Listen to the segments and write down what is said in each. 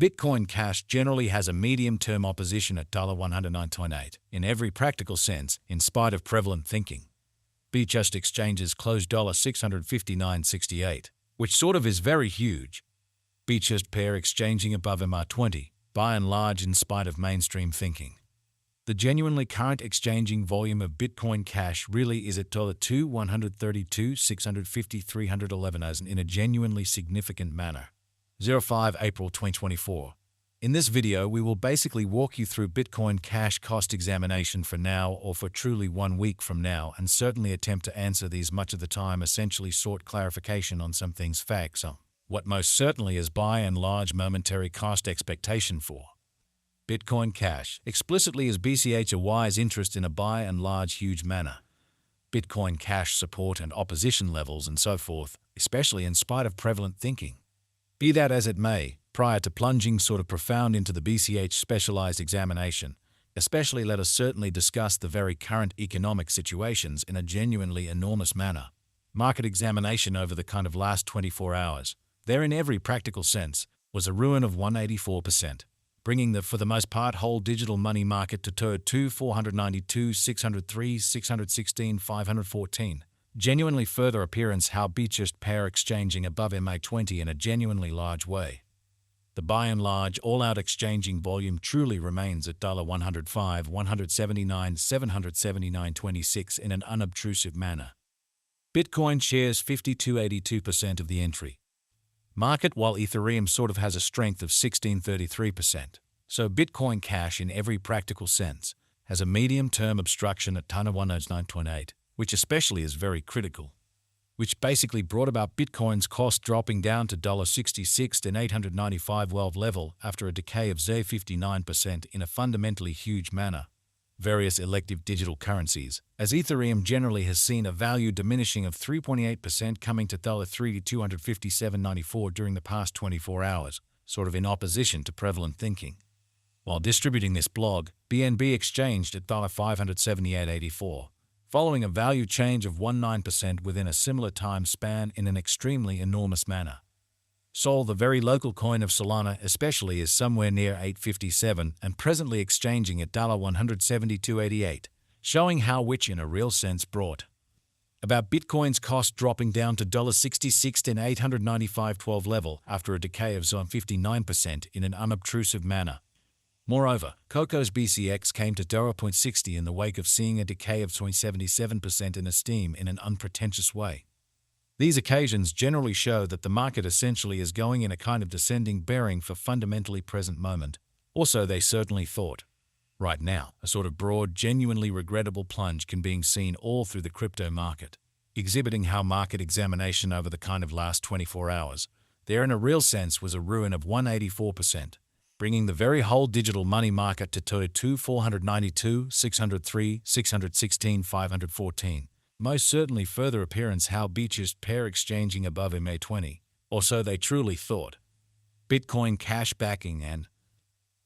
Bitcoin Cash generally has a medium-term opposition at $109.8 in every practical sense, in spite of prevalent thinking. Just exchanges closed $659.68, which sort of is very huge. Just pair exchanging above MR20, by and large in spite of mainstream thinking. The genuinely current exchanging volume of Bitcoin Cash really is at $132,650,311 as in a genuinely significant manner. 05 April 2024. In this video, we will basically walk you through Bitcoin Cash cost examination for now or for truly 1 week from now, and certainly attempt to answer these much of the time, essentially sought clarification on some things facts on what most certainly is by and large momentary cost expectation for. Bitcoin Cash explicitly is BCH a wise interest in a by and large huge manner. Bitcoin Cash support and opposition levels and so forth, especially in spite of prevalent thinking. Be that as it may, prior to plunging sort of profound into the BCH specialized examination, especially let us certainly discuss the very current economic situations in a genuinely enormous manner. Market examination over the kind of last 24 hours, there in every practical sense, was a ruin of 184%, bringing the for the most part whole digital money market to $492, 603, 616, 514. Genuinely further appearance how just pair exchanging above MA20 in a genuinely large way. The by and large all-out exchanging volume truly remains at $105, 179, 779.26 in an unobtrusive manner. Bitcoin shares 82% of the entry market, while Ethereum sort of has a strength of 16.33%. So Bitcoin Cash in every practical sense has a medium-term obstruction at $109.8. which especially is very critical, which basically brought about Bitcoin's cost dropping down to $66.895 world level after a decay of 59% in a fundamentally huge manner. Various elective digital currencies, as Ethereum generally has seen a value diminishing of 3.8% coming to $257.94 during the past 24 hours, sort of in opposition to prevalent thinking. While distributing this blog, BNB exchanged at $578.84. following a value change of 19% within a similar time span in an extremely enormous manner. Sol, the very local coin of Solana especially, is somewhere near $857 and presently exchanging at $172.88, showing how which in a real sense brought about Bitcoin's cost dropping down to $66.895.12 level after a decay of 59% in an unobtrusive manner. Moreover, Coco's BCX came to $0.60 in the wake of seeing a decay of 77% in esteem in an unpretentious way. These occasions generally show that the market essentially is going in a kind of descending bearing for fundamentally present moment. Also, they certainly thought. Right now, a sort of broad, genuinely regrettable plunge can be seen all through the crypto market, exhibiting how market examination over the kind of last 24 hours, there in a real sense was a ruin of 184%. Bringing the very whole digital money market to $492, 603, 616, 514. Most certainly further appearance how just pair exchanging above MA20, or so they truly thought. Bitcoin Cash backing and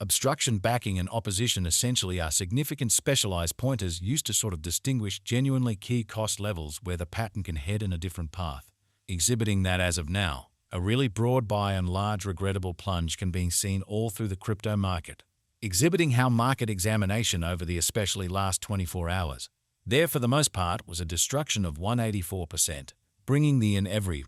obstruction backing and opposition essentially are significant specialized pointers used to sort of distinguish genuinely key cost levels where the pattern can head in a different path, exhibiting that as of now, a really broad by and large regrettable plunge can be seen all through the crypto market, exhibiting how market examination over the especially last 24 hours, there for the most part was a destruction of 184%, bringing the in every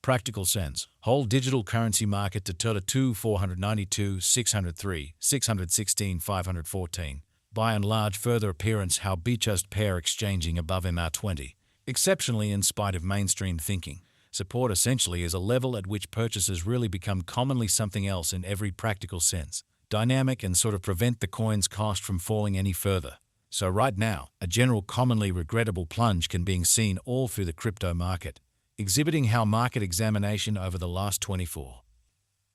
practical sense whole digital currency market to $492, 603, 616, 514, by and large further appearance how just pair exchanging above MR20, exceptionally in spite of mainstream thinking. Support essentially is a level at which purchases really become commonly something else in every practical sense, dynamic and sort of prevent the coin's cost from falling any further. So right now, a general commonly regrettable plunge can be seen all through the crypto market, exhibiting how market examination over the last 24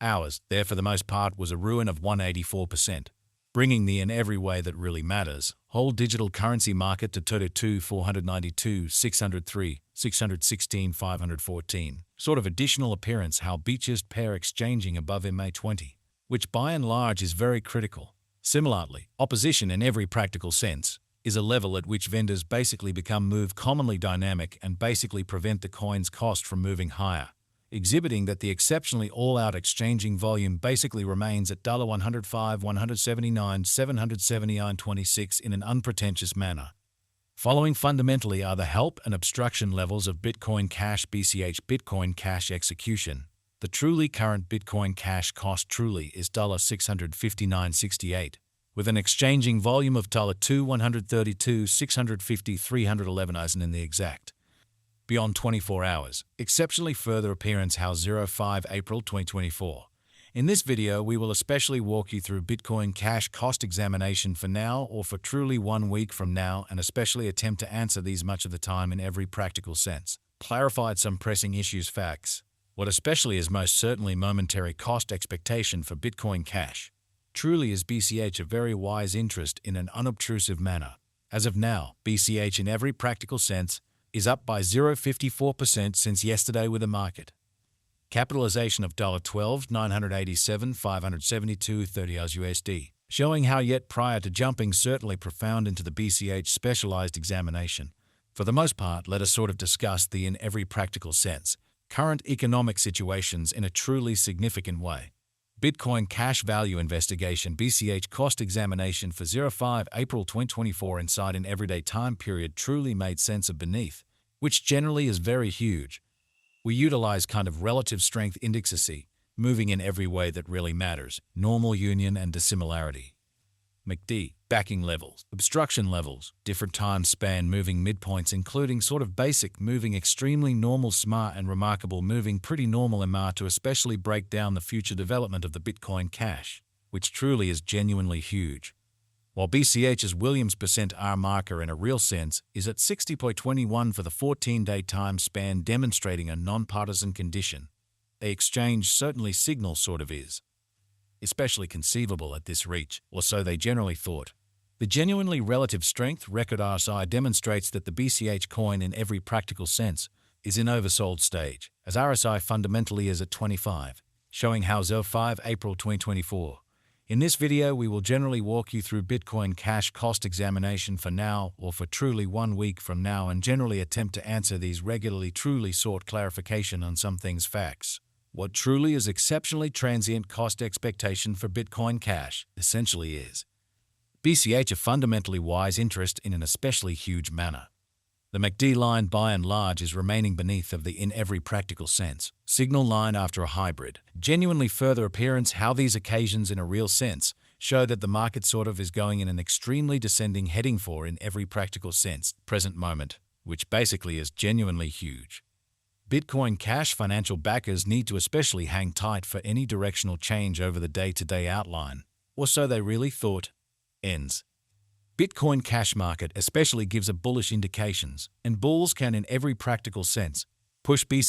hours, there for the most part was a ruin of 184%, bringing the in every way that really matters, whole digital currency market to $492, 603, 616, 514, sort of additional appearance how just pair exchanging above MA20, which by and large is very critical. Similarly, opposition in every practical sense is a level at which vendors basically become commonly dynamic and basically prevent the coin's cost from moving higher, exhibiting that the exceptionally all-out exchanging volume basically remains at $105, 179, 779.26 in an unpretentious manner. Following fundamentally are the help and obstruction levels of Bitcoin Cash BCH Bitcoin Cash execution. The truly current Bitcoin Cash cost truly is $659.68, with an exchanging volume of $2, 132, 650, 311 in the exact. Beyond 24 hours, exceptionally further appearance how 05 April 2024. In this video, we will especially walk you through Bitcoin Cash cost examination for now or for truly 1 week from now, and especially attempt to answer these much of the time in every practical sense. Clarified some pressing issues facts. What especially is most certainly momentary cost expectation for Bitcoin Cash. Truly is BCH a very wise interest in an unobtrusive manner. As of now, BCH in every practical sense is up by 0.54% since yesterday with the market. Capitalization of $12, 987, 572.30 USD, showing how yet prior to jumping certainly profound into the BCH specialized examination. For the most part, let us sort of discuss the in every practical sense current economic situations in a truly significant way. Bitcoin Cash Value Investigation BCH Cost Examination for 05 April 2024 inside an everyday time period truly made sense of beneath, which generally is very huge. We utilize kind of relative strength indexes, moving in every way that really matters, normal union and dissimilarity. MACD, backing levels, obstruction levels, different time span moving midpoints including sort of basic moving extremely normal smart and remarkable moving pretty normal MR to especially break down the future development of the Bitcoin Cash, which truly is genuinely huge. While BCH's Williams %R marker in a real sense is at 60.21 for the 14-day time span demonstrating a non-partisan condition, the exchange certainly signal sort of is. Especially conceivable at this reach, or so they generally thought. The genuinely relative strength record RSI demonstrates that the BCH coin in every practical sense is in oversold stage, as RSI fundamentally is at 25, showing how 05 April 2024. In this video, we will generally walk you through Bitcoin Cash cost examination for now or for truly 1 week from now and generally attempt to answer these regularly truly sought clarification on some things facts. What truly is exceptionally transient cost expectation for Bitcoin Cash essentially is BCH a fundamentally wise interest in an especially huge manner. The MACD line by and large is remaining beneath of the in every practical sense signal line after a hybrid. Genuinely further appearance how these occasions in a real sense show that the market sort of is going in an extremely descending heading for in every practical sense present moment, which basically is genuinely huge. Bitcoin Cash financial backers need to especially hang tight for any directional change over the day-to-day outline, or so they really thought. Ends. Bitcoin Cash market especially gives a bullish indications, and bulls can in every practical sense push BCH